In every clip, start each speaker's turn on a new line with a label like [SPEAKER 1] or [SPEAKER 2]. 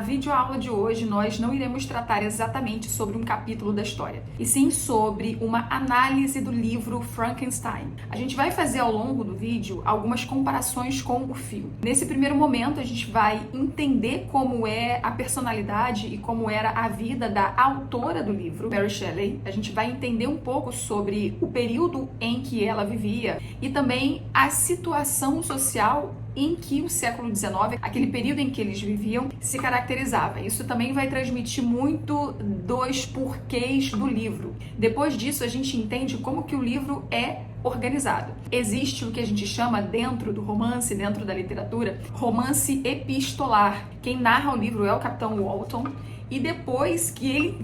[SPEAKER 1] videoaula de hoje nós não iremos tratar exatamente sobre um capítulo da história, e sim sobre uma análise do livro Frankenstein. A gente vai fazer ao longo do vídeo algumas comparações com o filme. Nesse primeiro momento a gente vai entender como é a personalidade e como era a vida da autora do livro, Mary Shelley. A gente vai entender um pouco sobre o período em que ela vivia e também a situação social em que o século XIX, aquele período em que eles viviam, se caracterizava. Isso também vai transmitir muito dos porquês do livro. Depois disso, a gente entende como que o livro é organizado. Existe o que a gente chama dentro do romance, dentro da literatura, romance epistolar. Quem narra o livro é o Capitão Walton. E depois que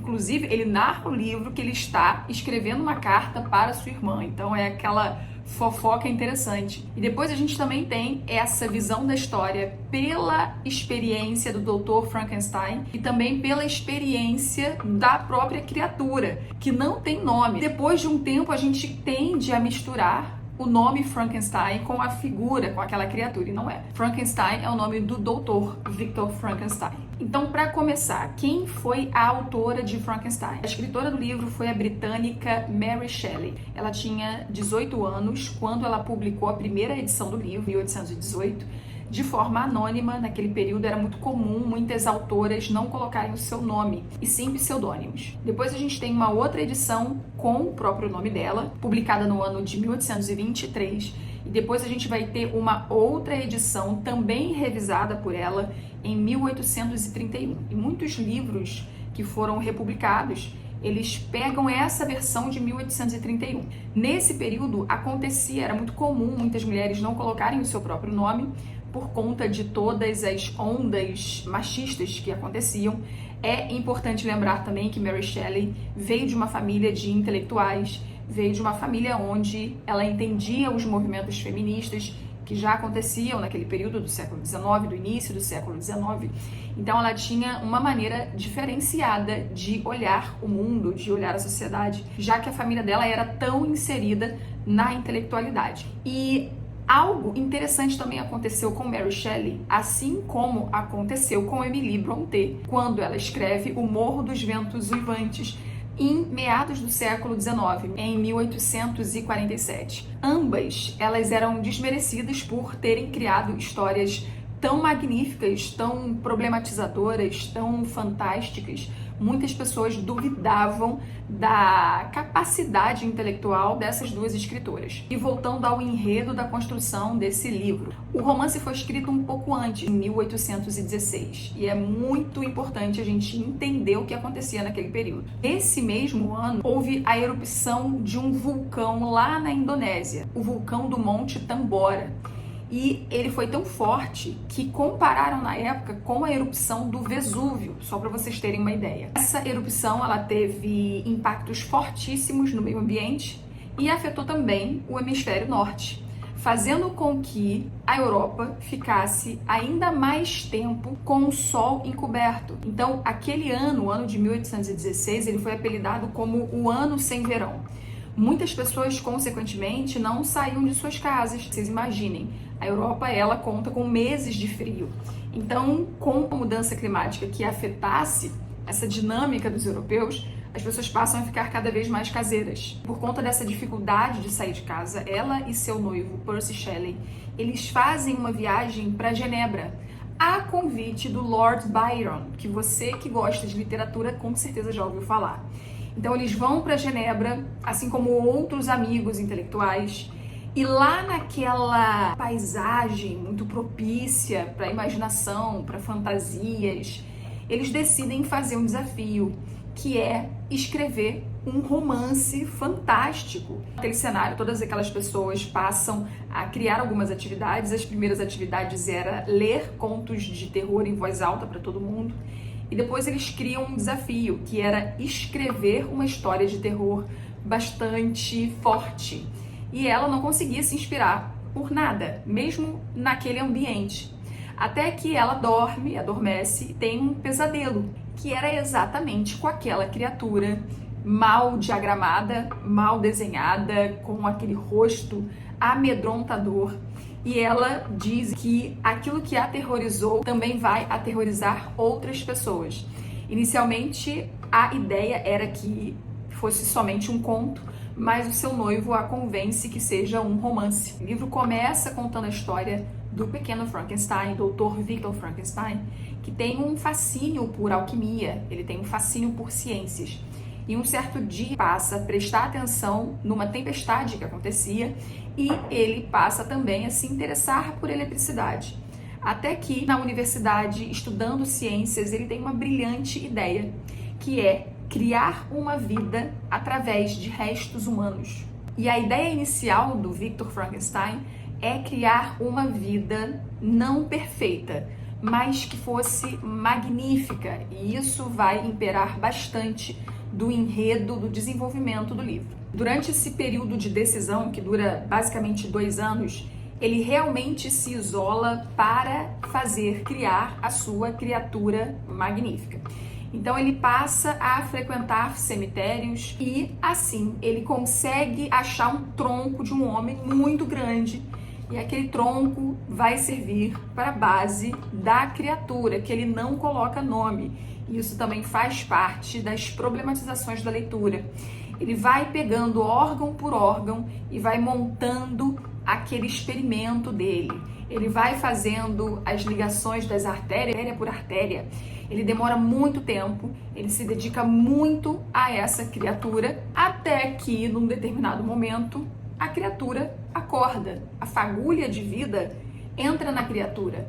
[SPEAKER 1] ele narra o livro que ele está escrevendo uma carta para sua irmã. Então é aquela fofoca interessante. E depois a gente também tem essa visão da história pela experiência do Dr. Frankenstein e também pela experiência da própria criatura, que não tem nome. Depois de um tempo a gente tende a misturar o nome Frankenstein com a figura, com aquela criatura, e não é. Frankenstein é o nome do Dr. Victor Frankenstein. Então, para começar, quem foi a autora de Frankenstein? A escritora do livro foi a britânica Mary Shelley. Ela tinha 18 anos quando ela publicou a primeira edição do livro, em 1818, de forma anônima. Naquele período era muito comum muitas autoras não colocarem o seu nome, e sim pseudônimos. Depois a gente tem uma outra edição com o próprio nome dela, publicada no ano de 1823, e depois a gente vai ter uma outra edição também revisada por ela em 1831. E muitos livros que foram republicados, eles pegam essa versão de 1831. Nesse período acontecia, era muito comum muitas mulheres não colocarem o seu próprio nome por conta de todas as ondas machistas que aconteciam. É importante lembrar também que Mary Shelley veio de uma família de intelectuais, veio de uma família onde ela entendia os movimentos feministas que já aconteciam naquele período do século XIX, do início do século XIX. Então ela tinha uma maneira diferenciada de olhar o mundo, de olhar a sociedade, já que a família dela era tão inserida na intelectualidade. E algo interessante também aconteceu com Mary Shelley, assim como aconteceu com Emily Brontë, quando ela escreve O Morro dos Ventos Uivantes, em meados do século XIX, em 1847. Ambas, elas eram desmerecidas por terem criado histórias tão magníficas, tão problematizadoras, tão fantásticas. Muitas pessoas duvidavam da capacidade intelectual dessas duas escritoras. E voltando ao enredo da construção desse livro, o romance foi escrito um pouco antes, em 1816, e é muito importante a gente entender o que acontecia naquele período. Nesse mesmo ano, houve a erupção de um vulcão lá na Indonésia, o vulcão do Monte Tambora. E ele foi tão forte que compararam na época com a erupção do Vesúvio, só para vocês terem uma ideia. Essa erupção ela teve impactos fortíssimos no meio ambiente e afetou também o hemisfério norte, fazendo com que a Europa ficasse ainda mais tempo com o sol encoberto. Então, aquele ano, o ano de 1816, ele foi apelidado como o ano sem verão. Muitas pessoas, consequentemente, não saíam de suas casas. Vocês imaginem, a Europa, ela conta com meses de frio. Então, com a mudança climática que afetasse essa dinâmica dos europeus, as pessoas passam a ficar cada vez mais caseiras. Por conta dessa dificuldade de sair de casa, ela e seu noivo, Percy Shelley, eles fazem uma viagem para Genebra, a convite do Lord Byron, que você que gosta de literatura com certeza já ouviu falar. Então eles vão para Genebra, assim como outros amigos intelectuais, e lá naquela paisagem muito propícia para a imaginação, para fantasias, eles decidem fazer um desafio, que é escrever um romance fantástico. Naquele cenário, todas aquelas pessoas passam a criar algumas atividades. As primeiras atividades era ler contos de terror em voz alta para todo mundo. E depois eles criam um desafio, que era escrever uma história de terror bastante forte. E ela não conseguia se inspirar por nada, mesmo naquele ambiente. Até que ela adormece e tem um pesadelo, que era exatamente com aquela criatura mal diagramada, mal desenhada, com aquele rosto amedrontador, e ela diz que aquilo que a aterrorizou também vai aterrorizar outras pessoas. Inicialmente, a ideia era que fosse somente um conto, mas o seu noivo a convence que seja um romance. O livro começa contando a história do pequeno Frankenstein, Dr. Victor Frankenstein, que tem um fascínio por alquimia, ele tem um fascínio por ciências. E um certo dia passa a prestar atenção numa tempestade que acontecia e ele passa também a se interessar por eletricidade. Até que na universidade, estudando ciências, ele tem uma brilhante ideia, que é criar uma vida através de restos humanos. E a ideia inicial do Victor Frankenstein é criar uma vida não perfeita, mas que fosse magnífica, e isso vai imperar bastante do enredo, do desenvolvimento do livro. Durante esse período de decisão, que dura basicamente 2 anos, ele realmente se isola para criar a sua criatura magnífica. Então ele passa a frequentar cemitérios e assim ele consegue achar um tronco de um homem muito grande, e aquele tronco vai servir para a base da criatura, que ele não coloca nome. Isso também faz parte das problematizações da leitura. Ele vai pegando órgão por órgão e vai montando aquele experimento dele. Ele vai fazendo as ligações das artérias, artéria por artéria. Ele demora muito tempo, ele se dedica muito a essa criatura, até que, num determinado momento, a criatura acorda. A fagulha de vida entra na criatura.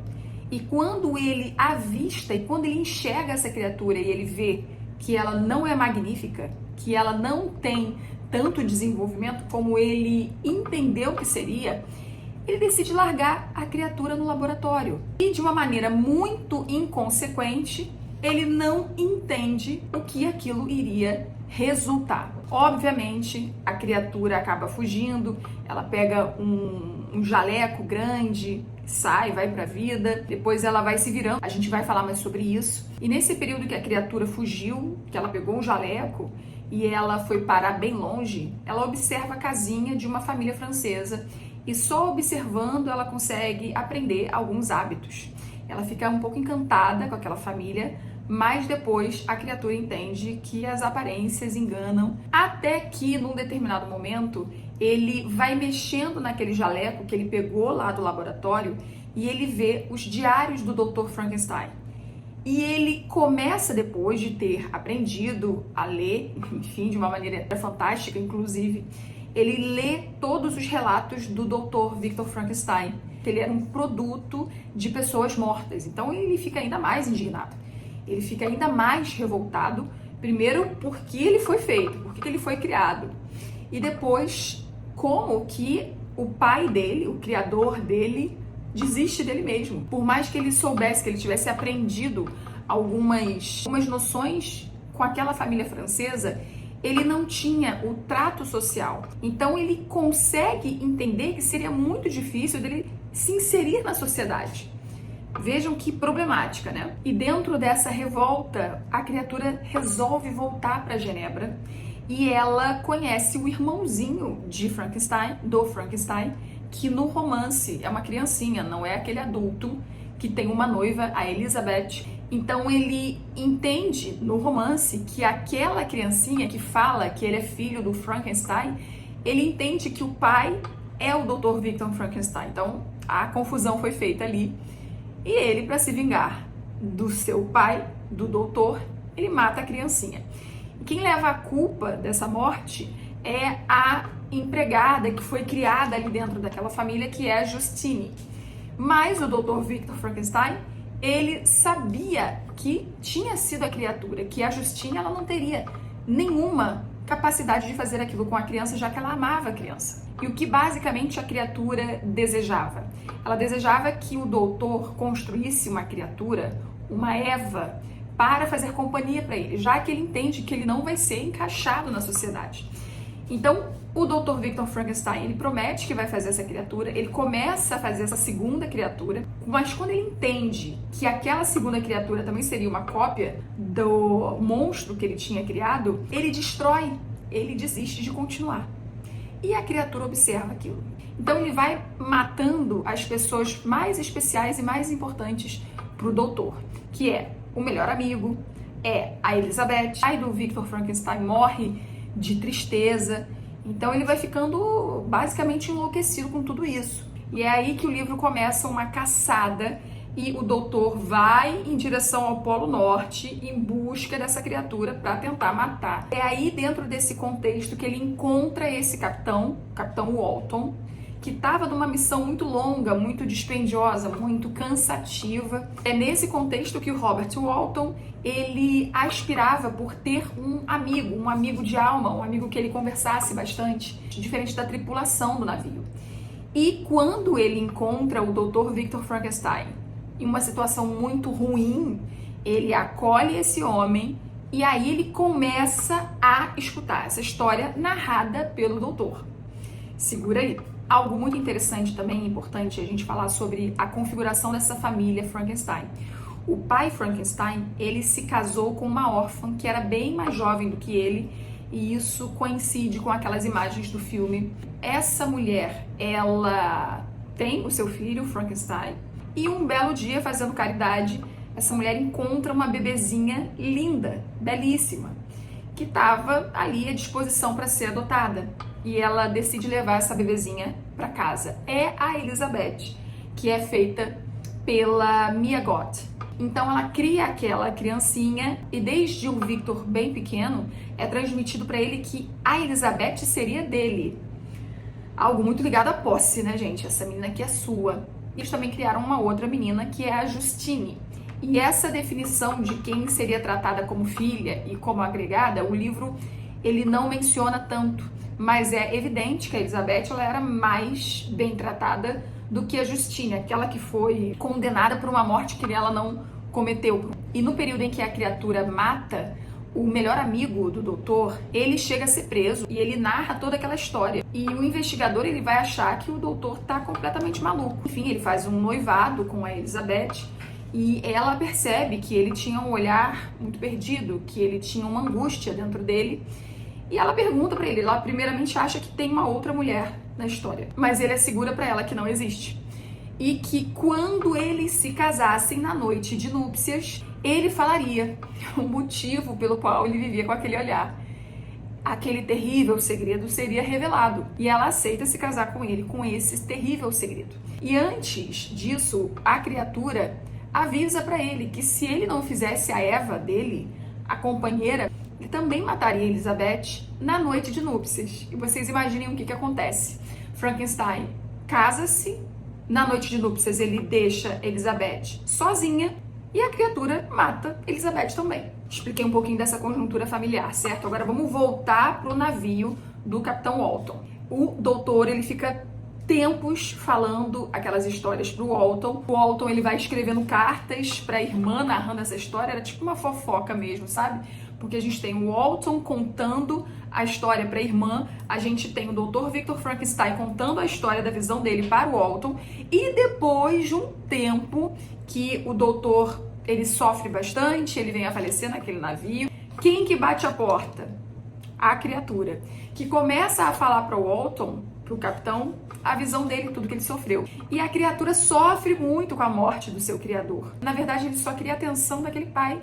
[SPEAKER 1] E quando ele avista e quando ele enxerga essa criatura e ele vê que ela não é magnífica, que ela não tem tanto desenvolvimento como ele entendeu que seria, ele decide largar a criatura no laboratório. E de uma maneira muito inconsequente, ele não entende o que aquilo iria resultar. Obviamente, a criatura acaba fugindo, ela pega um jaleco grande, sai, vai pra vida, depois ela vai se virando, a gente vai falar mais sobre isso. E nesse período que a criatura fugiu, que ela pegou um jaleco e ela foi parar bem longe, ela observa a casinha de uma família francesa e só observando ela consegue aprender alguns hábitos. Ela fica um pouco encantada com aquela família, mas depois a criatura entende que as aparências enganam, até que num determinado momento ele vai mexendo naquele jaleco que ele pegou lá do laboratório e ele vê os diários do Dr. Frankenstein. E ele começa, depois de ter aprendido a ler, enfim, de uma maneira fantástica, inclusive, ele lê todos os relatos do Dr. Victor Frankenstein, que ele era um produto de pessoas mortas. Então ele fica ainda mais indignado. Ele fica ainda mais revoltado, primeiro porque ele foi feito, porque ele foi criado, e depois como que o pai dele, o criador dele, desiste dele mesmo. Por mais que ele soubesse, que ele tivesse aprendido algumas noções com aquela família francesa, ele não tinha o trato social. Então ele consegue entender que seria muito difícil dele se inserir na sociedade. Vejam que problemática, né? E dentro dessa revolta, a criatura resolve voltar para Genebra e ela conhece o irmãozinho de Frankenstein, do Frankenstein, que no romance é uma criancinha, não é aquele adulto que tem uma noiva, a Elizabeth. Então ele entende no romance que aquela criancinha que fala que ele é filho do Frankenstein, ele entende que o pai é o Dr. Victor Frankenstein. Então a confusão foi feita ali. E ele, para se vingar do seu pai, do doutor, ele mata a criancinha. E quem leva a culpa dessa morte é a empregada que foi criada ali dentro daquela família, que é a Justine. Mas o Dr. Victor Frankenstein, ele sabia que tinha sido a criatura, que a Justine ela não teria nenhuma capacidade de fazer aquilo com a criança, já que ela amava a criança. E o que basicamente a criatura desejava? Ela desejava que o doutor construísse uma criatura, uma Eva, para fazer companhia para ele, já que ele entende que ele não vai ser encaixado na sociedade. Então, o Dr. Victor Frankenstein, ele promete que vai fazer essa criatura, ele começa a fazer essa segunda criatura, mas quando ele entende que aquela segunda criatura também seria uma cópia do monstro que ele tinha criado, ele destrói, ele desiste de continuar. e a criatura observa aquilo. Então ele vai matando as pessoas mais especiais e mais importantes para o doutor, que é o melhor amigo, é a Elizabeth. O pai do Victor Frankenstein morre de tristeza, então ele vai ficando basicamente enlouquecido com tudo isso. E é aí que o livro começa uma caçada e o doutor vai em direção ao Polo Norte em busca dessa criatura para tentar matar. É aí, dentro desse contexto, que ele encontra esse capitão, o Capitão Walton, que estava numa missão muito longa, muito dispendiosa, muito cansativa. É nesse contexto que o Robert Walton, ele aspirava por ter um amigo de alma, um amigo que ele conversasse bastante, diferente da tripulação do navio. E quando ele encontra o Dr. Victor Frankenstein em uma situação muito ruim, ele acolhe esse homem e aí ele começa a escutar essa história narrada pelo doutor. Segura aí. Algo muito interessante também, importante a gente falar sobre a configuração dessa família Frankenstein. O pai Frankenstein, ele se casou com uma órfã que era bem mais jovem do que ele, e isso coincide com aquelas imagens do filme. Essa mulher, ela tem o seu filho, Frankenstein, e um belo dia, fazendo caridade, essa mulher encontra uma bebezinha linda, belíssima, que estava ali à disposição para ser adotada. E ela decide levar essa bebezinha para casa. É a Elizabeth, que é feita pela Mia Goth. Então ela cria aquela criancinha e desde o Victor bem pequeno é transmitido para ele que a Elizabeth seria dele. Algo muito ligado à posse, né, gente? Essa menina aqui é sua. Eles também criaram uma outra menina que é a Justine. E essa definição de quem seria tratada como filha e como agregada, o livro ele não menciona tanto. Mas é evidente que a Elizabeth ela era mais bem tratada do que a Justine, aquela que foi condenada por uma morte que ela não cometeu. E no período em que a criatura mata o melhor amigo do doutor, ele chega a ser preso e ele narra toda aquela história. E o investigador ele vai achar que o doutor tá completamente maluco. Enfim, ele faz um noivado com a Elizabeth e ela percebe que ele tinha um olhar muito perdido, que ele tinha uma angústia dentro dele. E ela pergunta pra ele, ela primeiramente acha que tem uma outra mulher na história, mas ele assegura pra ela que não existe. E que quando eles se casassem na noite de núpcias, ele falaria o motivo pelo qual ele vivia com aquele olhar. Aquele terrível segredo seria revelado. E ela aceita se casar com ele com esse terrível segredo. E antes disso, a criatura avisa pra ele que se ele não fizesse a Eva dele, a companheira, ele também mataria Elizabeth na noite de núpcias. E vocês imaginem o que acontece. Frankenstein casa-se, na noite de núpcias ele deixa Elizabeth sozinha e a criatura mata Elizabeth também. Expliquei um pouquinho dessa conjuntura familiar, certo? Agora vamos voltar pro navio do Capitão Walton. O doutor, ele fica tempos falando aquelas histórias pro Walton. O Walton, ele vai escrevendo cartas pra irmã, narrando essa história. Era tipo uma fofoca mesmo, sabe? Porque a gente tem o Walton contando a história para a irmã, a gente tem o Dr. Victor Frankenstein contando a história da visão dele para o Walton, e depois de um tempo que o doutor ele sofre bastante, ele vem a falecer naquele navio, quem que bate a porta? A criatura, que começa a falar para o Walton, para o capitão, a visão dele, tudo que ele sofreu. E a criatura sofre muito com a morte do seu criador. Na verdade, ele só queria a atenção daquele pai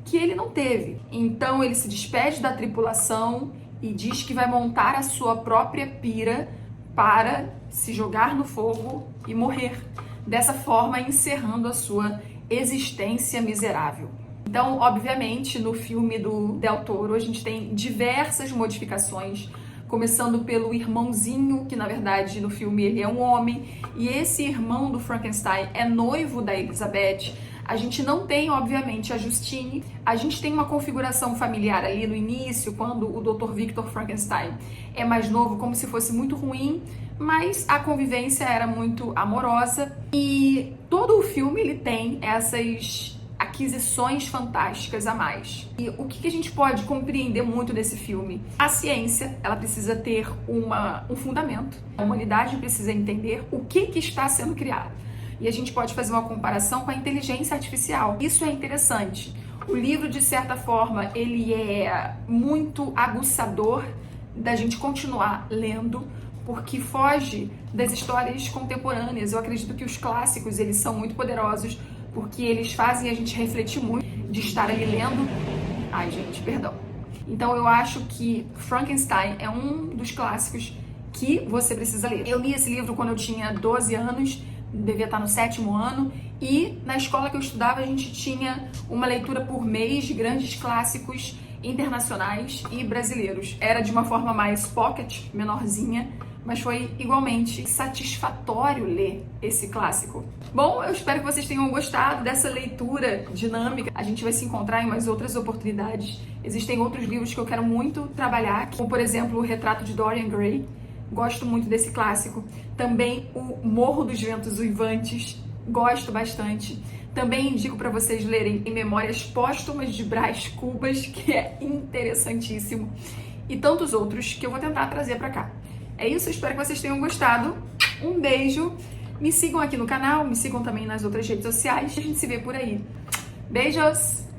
[SPEAKER 1] que ele não teve. Então ele se despede da tripulação e diz que vai montar a sua própria pira para se jogar no fogo e morrer. Dessa forma, encerrando a sua existência miserável. Então, obviamente, no filme do Del Toro, a gente tem diversas modificações, começando pelo irmãozinho, que na verdade no filme ele é um homem, e esse irmão do Frankenstein é noivo da Elizabeth. A gente não tem, obviamente, a Justine. A gente tem uma configuração familiar ali no início, quando o Dr. Victor Frankenstein é mais novo, como se fosse muito ruim, mas a convivência era muito amorosa. E todo o filme ele tem essas aquisições fantásticas a mais. E o que a gente pode compreender muito desse filme? A ciência, ela precisa ter um fundamento. A humanidade precisa entender o que está sendo criado. E a gente pode fazer uma comparação com a inteligência artificial. Isso é interessante. O livro, de certa forma, ele é muito aguçador da gente continuar lendo, porque foge das histórias contemporâneas. Eu acredito que os clássicos, eles são muito poderosos, porque eles fazem a gente refletir muito de estar ali lendo. Ai, gente, perdão. Então eu acho que Frankenstein é um dos clássicos que você precisa ler. Eu li esse livro quando eu tinha 12 anos, devia estar no 7º ano, e na escola que eu estudava a gente tinha uma leitura por mês de grandes clássicos internacionais e brasileiros. Era de uma forma mais pocket, menorzinha, mas foi igualmente satisfatório ler esse clássico. Bom, eu espero que vocês tenham gostado dessa leitura dinâmica. A gente vai se encontrar em mais outras oportunidades. Existem outros livros que eu quero muito trabalhar, como por exemplo o Retrato de Dorian Gray. Gosto muito desse clássico. Também o Morro dos Ventos Uivantes. Gosto bastante. Também indico para vocês lerem Em Memórias Póstumas de Brás Cubas, que é interessantíssimo. E tantos outros que eu vou tentar trazer para cá. É isso, espero que vocês tenham gostado. Um beijo. Me sigam aqui no canal, me sigam também nas outras redes sociais. A gente se vê por aí. Beijos!